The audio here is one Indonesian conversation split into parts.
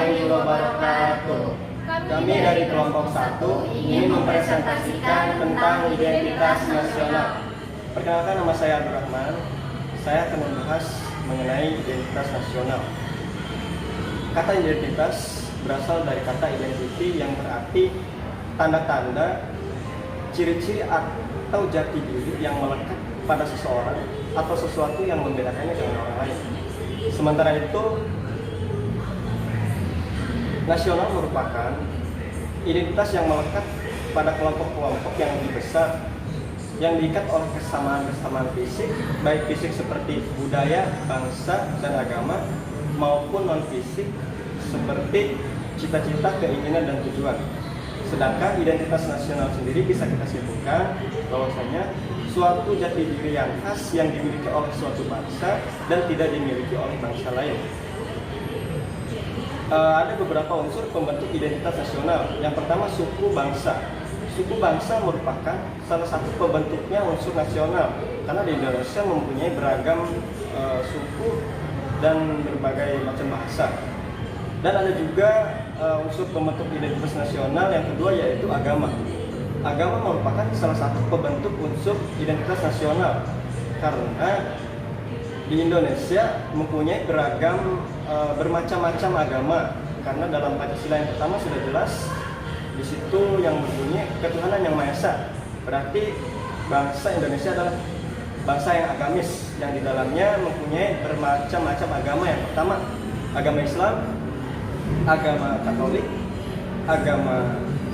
warahmatullahi wabarakatuh. Kami dari kelompok 1 ingin mempresentasikan tentang identitas nasional. Perkenalkan, nama saya Abdurrahman. Saya akan membahas mengenai identitas nasional. Kata identitas berasal dari kata identity yang berarti tanda-tanda, ciri-ciri atau jati diri yang melekat pada seseorang atau sesuatu yang membedakannya dengan orang lain. Sementara itu, nasional merupakan identitas yang melekat pada kelompok-kelompok yang lebih besar yang diikat oleh kesamaan-kesamaan fisik, baik fisik seperti budaya, bangsa, dan agama, maupun non-fisik seperti cita-cita, keinginan, dan tujuan. Sedangkan identitas nasional sendiri bisa kita simpulkan bahwasanya suatu jati diri yang khas yang dimiliki oleh suatu bangsa dan tidak dimiliki oleh bangsa lain. Ada beberapa unsur pembentuk identitas nasional. Yang pertama, suku bangsa. Suku bangsa merupakan salah satu pembentuknya unsur nasional karena di Indonesia mempunyai beragam suku dan berbagai macam bahasa. Dan ada juga unsur pembentuk identitas nasional yang kedua, yaitu agama. Agama merupakan salah satu pembentuk unsur identitas nasional karena di Indonesia mempunyai beragam bermacam-macam agama, karena dalam Pancasila yang pertama sudah jelas di situ yang berbunyi ketuhanan yang Maha Esa. Berarti bangsa Indonesia adalah bangsa yang agamis, yang di dalamnya mempunyai bermacam-macam agama. Yang pertama, agama Islam, agama Katolik, agama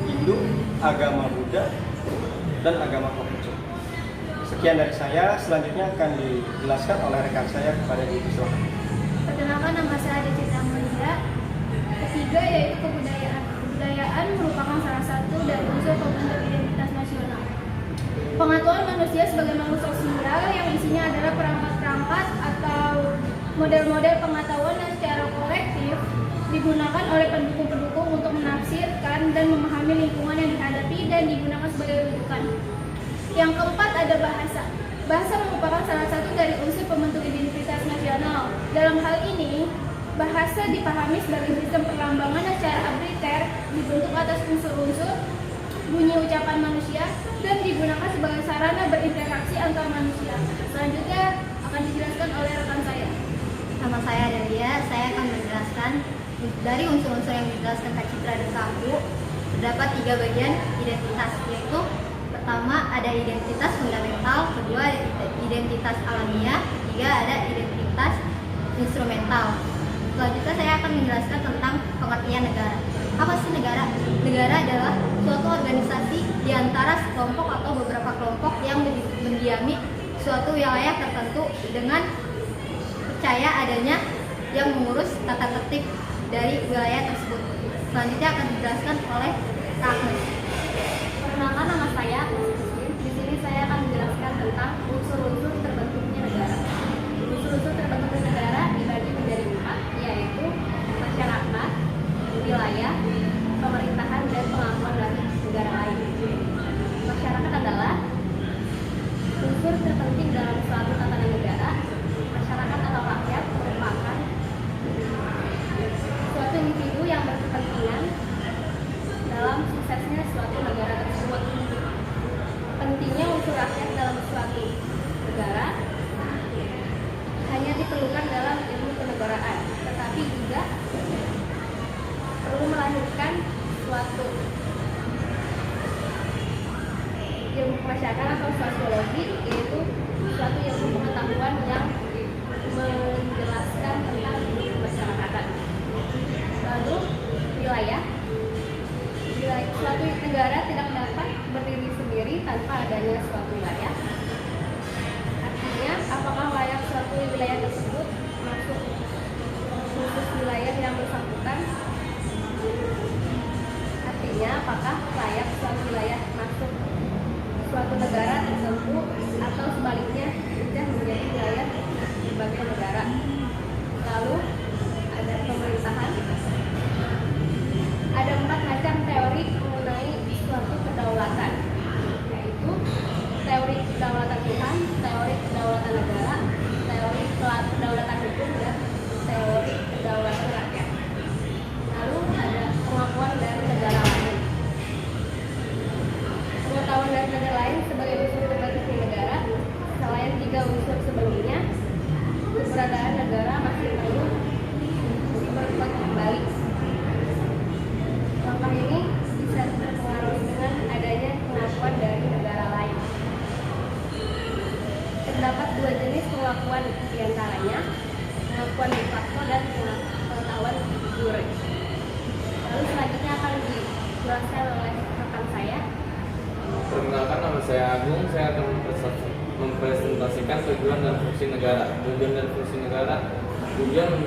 Hindu, agama Buddha, dan agama Konghucu. Sekian dari saya, selanjutnya akan dijelaskan oleh rekan saya kepada Ibu Silahkan. Perkenalkan, nama saya Ade Citra Mulia. Ketiga yaitu kebudayaan. Kebudayaan merupakan salah satu dari unsur pembentuk identitas nasional. Pengetahuan manusia sebagai makhluk sosial yang isinya adalah perangkat-perangkat atau model-model pengetahuan yang secara kolektif digunakan oleh pendukung-pendukung untuk menafsirkan dan memahami lingkungan yang dihadapi dan digunakan sebagai rujukan. Yang keempat, ada bahasa. Bahasa merupakan salah satu dari unsur pembentuk identitas nasional. Dalam hal ini, bahasa dipahami sebagai sistem perlambangan yang secara arbitrter dibentuk atas unsur-unsur bunyi ucapan manusia dan digunakan sebagai sarana berinteraksi antar manusia. Selanjutnya akan dijelaskan oleh rekan saya. Nama saya Delia. Saya akan menjelaskan dari unsur-unsur yang dijelaskan Kak Citra dan Kak Abu. Terdapat 3 bagian identitas, yaitu pertama ada identitas fundamental, kedua identitas alamiah, ketiga ada identitas instrumental. Selanjutnya saya akan menjelaskan tentang pengertian negara. Apa sih negara? Negara adalah suatu organisasi di antara sekelompok atau beberapa kelompok yang mendiami suatu wilayah tertentu dengan percaya adanya yang mengurus tata tertib dari wilayah tersebut. Selanjutnya akan dijelaskan oleh Kak Agnes. Perkenalkan, nama saya Agnes. Di sini saya akan menjelaskan tentang unsur-unsur terbentuknya negara. Unsur-unsur terbentuknya negara dibagi menjadi 4, yaitu masyarakat, wilayah, pemerintahan, dan pengakuan dari negara lain. Masyarakat adalah unsur terpenting dalam suatu tatanan negara. Masyarakat atau rakyat merupakan suatu individu yang berkepentingan dalam suksesnya suatu negara tersebut. Pentingnya unsur rakyat dalam suatu negara hanya diperlukan dalam ilmu kenegaraan, tetapi juga perlu melahirkan suatu ilmu masyarakat atau sosiologi, yaitu suatu ilmu pengetahuan yang menjelaskan tentang masyarakatan. Lalu wilayah. Suatu negara tidak dapat berdiri sendiri tanpa adanya suatu wilayah. Artinya, apakah layak suatu wilayah tersebut masuk khusus wilayah yang bersangkutan? Artinya, apakah layak suatu wilayah masuk suatu negara terdapat dua jenis pengakuan, diantaranya pengakuan de facto dan pengetahuan de jure. Lalu selanjutnya akan dijelaskan oleh rekan saya. Perkenalkan, nama saya Agung. Saya akan mempresentasikan tujuan dan fungsi negara. Tujuan dan fungsi negara, tujuan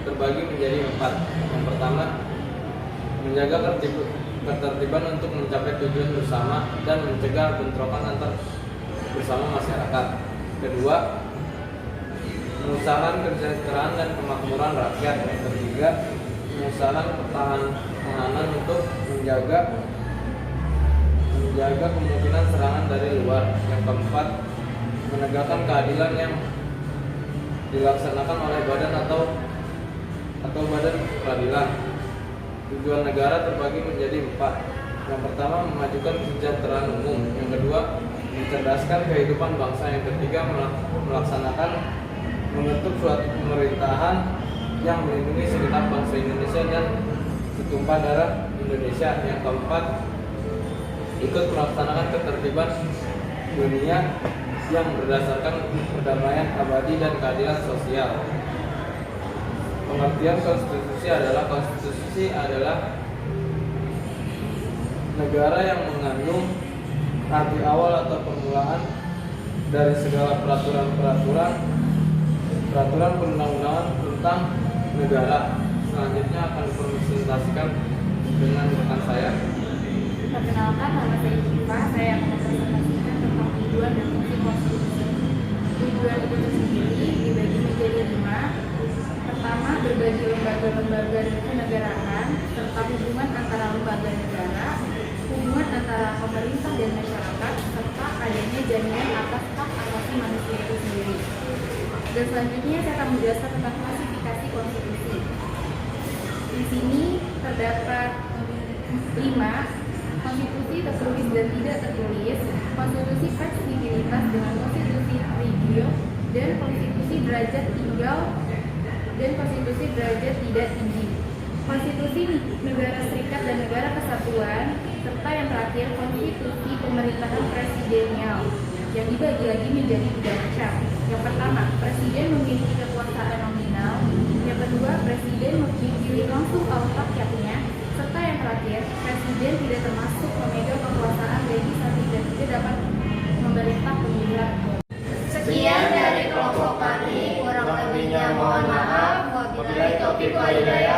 terbagi menjadi 4. Yang pertama, menjaga ketertiban untuk mencapai tujuan bersama dan mencegah bentrokan antar bersama masyarakat. Kedua, mengusahakan kesejahteraan dan kemakmuran rakyat. Yang ketiga, mengusahakan pertahanan untuk menjaga kemungkinan serangan dari luar. Yang keempat, menegakkan keadilan yang dilaksanakan oleh badan atau badan peradilan. Tujuan negara terbagi menjadi 4. Yang pertama, memajukan kesejahteraan umum. Yang kedua, mencerdaskan kehidupan bangsa. Yang ketiga, membentuk suatu pemerintahan yang melindungi segenap bangsa Indonesia dan setumpah darah Indonesia. Yang keempat, ikut melaksanakan ketertiban dunia yang berdasarkan perdamaian abadi dan keadilan sosial. Pengertian konstitusi adalah negara yang mengandung arti awal atau permulaan dari segala peraturan perundang-undangan tentang negara. Selanjutnya akan dipresentasikan dengan rekan saya. Perkenalkan, nama saya Syifa. Saya akan mempresentasikan tentang tujuan dan fungsi konstitusi. Tujuan itu sendiri dibagi menjadi 5. Pertama, berbagi lembaga-lembaga kenegaraan serta hubungan antara lembaga negara, hubungan antara pemerintah dan masyarakat, serta adanya jaminan atas hak asasi manusia itu sendiri. Dan selanjutnya saya akan menjelaskan tentang klasifikasi konstitusi. Di sini terdapat 5. Konstitusi tertulis dan tidak tertulis, konstitusi fleksibilitas dengan konstitusi rigid, dan konstitusi derajat tinggal dan konstitusi derajat tidak tinggi, konstitusi negara serikat dan negara kesatuan, serta yang terakhir konstitusi pemerintahan presidensial yang dibagi lagi menjadi 3 macam. Yang pertama, presiden memiliki kekuasaan nominal. Yang kedua, presiden dipilih langsung oleh rakyatnya. Serta yang terakhir, presiden tidak termasuk memegang kekuasaan legislatif dan tidak dapat memerintah pemilihan. Sekian dari kelompok kami, kurang lebihnya mohon maaf. Wabillahi taufiq wal hidayah.